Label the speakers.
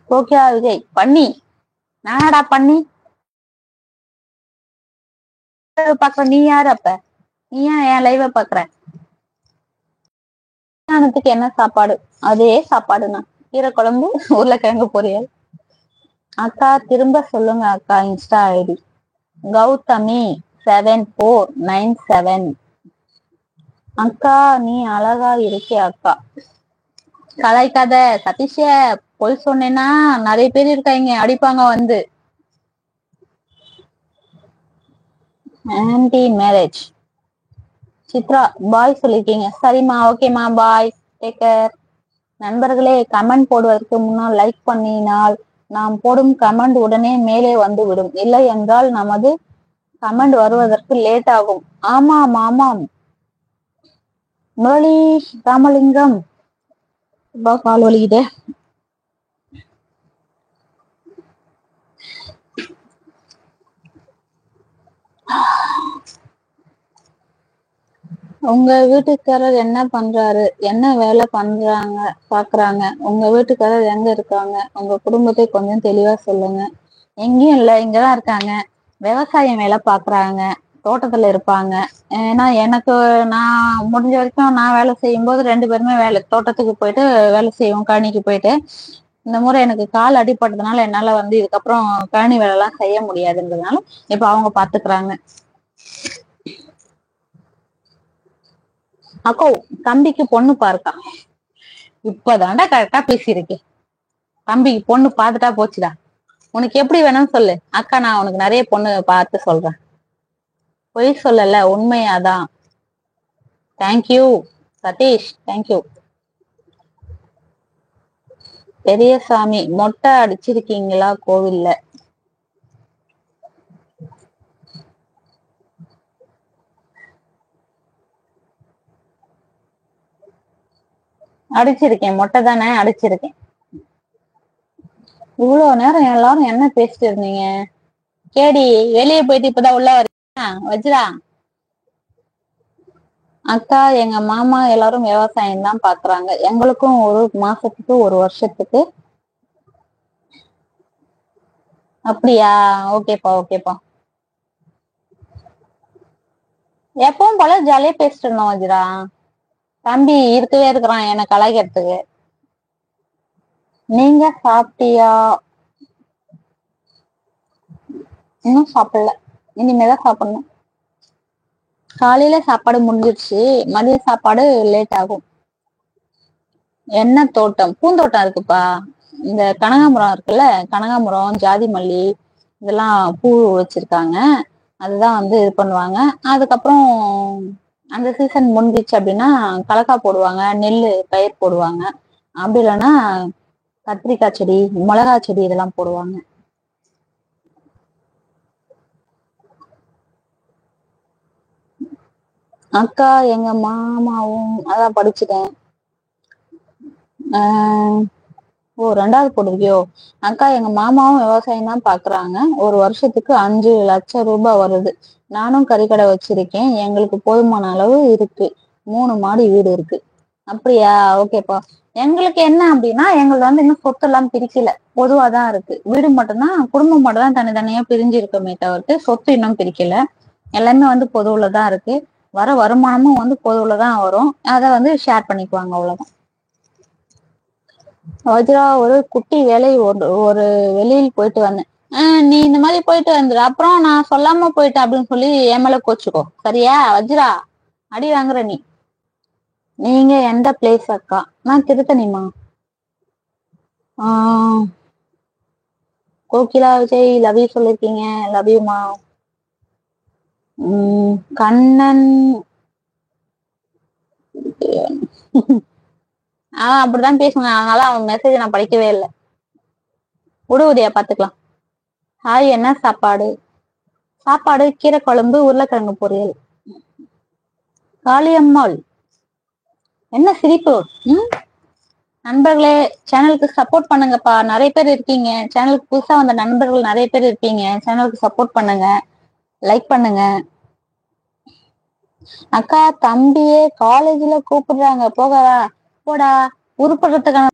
Speaker 1: கோகிலா விஜய் பண்ணி நானடா பண்ணி பாக்குற. நீ யாரு அப்ப? நீ ஏன் என் லைவ பாக்குற? மத்தியானத்துக்கு என்ன சாப்பாடு? அதே சாப்பாடுண்ணா. கீரை குழம்பு, உருளைக்கிழங்கு பொரியல். அக்கா திரும்ப சொல்லுங்க அக்கா இன்ஸ்டா ஐடி. கௌதமி 7497. அக்கா நீ அழகா இருக்கே அக்கா. கலாய்க்காத சதீஷ. பொய் சொன்னேன்னா நிறைய பேர் இருக்காங்க அடிப்பாங்க வந்து. Anti marriage. சித்ரா பாய் சொல்லிருக்கீங்க. சரிம்மா, ஓகேம்மா, பாய், டேக் கேர். நண்பர்களே, கமெண்ட் போடுவதற்கு முன்னால் லைக் பண்ணினால் நாம் போடும் கமெண்ட் உடனே மேலே வந்து விடும். இல்லை என்றால் நமது கமெண்ட் வருவதற்கு லேட் ஆகும். ஆமாம் ஆமாம். முரளி ராமலிங்கம் கால் வலிக்குதே. உங்க வீட்டுக்காரர் என்ன பண்றாரு? என்ன வேலை பண்றாங்க பாக்குறாங்க? உங்க வீட்டுக்காரர் எங்க இருக்காங்க? உங்க குடும்பத்தை கொஞ்சம் தெளிவா சொல்லுங்க. எங்கேயும் இல்ல, இங்கதான் இருக்காங்க. விவசாயம் வேலை பாக்குறாங்க, தோட்டத்துல இருப்பாங்க. ஏன்னா எனக்கு நான் முடிஞ்ச வரைக்கும் நான் வேலை செய்யும் போது 2 பேருமே தோட்டத்துக்கு போயிட்டு வேலை செய்வோம், கழனிக்கு போயிட்டு. இந்த முறை எனக்கு கால் அடிபட்டதுனால என்னால வந்து இதுக்கப்புறம் கழனி வேலை எல்லாம் செய்ய முடியாதுன்றதுனால இப்ப அவங்க பாத்துக்கிறாங்க. அக்கோ தம்பிக்கு பொண்ணு பாருக்கா. இப்பதான்டா கரெக்டா பேசியிருக்கேன். தம்பிக்கு பொண்ணு பாத்துட்டா போச்சுடா. உனக்கு எப்படி வேணும்னு சொல்லு அக்கா, நான் உனக்கு நிறைய பொண்ணு பார்த்து சொல்றேன். பொய் சொல்லல, உண்மையாதான். Thank you Satish, thank you. பெரியசாமி மொட்டை அடிச்சிருக்கீங்களா கோவில்ல? அடிச்சிருக்கேன், மொட்டை தானே அடிச்சிருக்கேன். இவ்வளவு நேரம் எல்லாரும் என்ன பேசிட்டு இருந்தீங்க? கேடி வெளியே போயிட்டு இப்பதான் உள்ள வரீங்க. வஜ்ரா அக்கா, எங்க மாமா எல்லாரும் விவசாயம் தான் பாக்குறாங்க. எங்களுக்கும் 1 மாசத்துக்கு 1 வருஷத்துக்கு. அப்படியா? ஓகேப்பா ஓகேப்பா. எப்பவும் போல ஜாலியா பேசிட்டு இருந்தோம் வஜ்ரா. தம்பி இருக்கவே இருக்கிறான் என்ன கலாய்க்கிறதுக்கு. நீங்க சாப்பிட்டியா? இன்னும் சாப்பிடல, இனிமேதான் சாப்பிடணும். காலையில சாப்பாடு முடிஞ்சிருச்சு, மதிய சாப்பாடு லேட் ஆகும். என்ன தோட்டம்? பூந்தோட்டம் இருக்குப்பா. இந்த கனகாமரம் இருக்குல்ல, கனகாமரம், ஜாதி மல்லி, இதெல்லாம் பூ வச்சிருக்காங்க. அதுதான் வந்து இது பண்ணுவாங்க. அதுக்கப்புறம் அந்த சீசன் முடிஞ்சிச்சு அப்படின்னா கலக்கா போடுவாங்க, நெல்லு பயிர் போடுவாங்க. அப்படி இல்லைன்னா கத்திரிக்காய் செடி, மிளகா செடி இதெல்லாம் போடுவாங்க. அக்கா எங்க மாமாவும் அதான் படிச்சுட்டேன். ஓ 2வது போடுவியோ? அக்கா எங்க மாமாவும் விவசாயம் தான் பாக்குறாங்க. 1 வருஷத்துக்கு 5 லட்சம் ரூபாய் வருது. நானும் கறிக்கடை வச்சிருக்கேன். எங்களுக்கு போதுமான அளவு இருக்கு. 3 மாடி வீடு இருக்கு. அப்படியா? ஓகேப்பா. எங்களுக்கு என்ன அப்படின்னா, எங்களுக்கு வந்து இன்னும் சொத்து எல்லாம் பிரிக்கல, பொதுவாதான் இருக்கு. வீடு மட்டும்தான், குடும்பம் மட்டும் தான் தனித்தனியா பிரிஞ்சு இருக்கமே தவிர்த்து சொத்து இன்னும் பிரிக்கல. எல்லாமே வந்து பொதுவுலதான் இருக்கு. வர வருமானமும் வந்து பொதுவுலதான் வரும். அதை வந்து ஷேர் பண்ணிக்குவாங்க, அவ்வளவுதான். வஜ்ரா ஒரு குட்டி வேலை, ஒரு வெளியில் போயிட்டு வந்தேன். நீ இந்த மாதிரி போயிட்டு வந்துரு, அப்புறம் நான் சொல்லாம போயிட்டேன் அப்படின்னு சொல்லி என் மேல கோச்சுக்கோ, சரியா வஜ்ரா? அடி வாங்குற நீ. நீங்க எந்த பிளேஸ் அக்கா? நான் திருத்தணிமா. கோகிலா விஜய் லவ் யூ சொல்லிருக்கீங்க. லவ் யூமா. கண்ணன் அப்படிதான் பேசுங்க. அதனால அவன் மெசேஜ் நான் படிக்கவே இல்லை. உதவியா பாத்துக்கலாம். ஹாய், என்ன சாப்பாடு? சாப்பாடு கீரை குழம்பு, உருளைக்கிழங்கு பொரியல். காளியம்மாள் என்ன சிரிப்பு? நண்பர்களே, சேனலுக்கு சப்போர்ட் பண்ணுங்கப்பா. நிறைய பேர் இருக்கீங்க. சேனலுக்கு புதுசா வந்த நண்பர்கள் நிறைய பேர் இருக்கீங்க. சேனலுக்கு சப்போர்ட் பண்ணுங்க, லைக் பண்ணுங்க. அக்கா தம்பியே காலேஜ்ல கூப்பிடுறாங்க, போகவா? போடா, உருப்படுறதுக்கான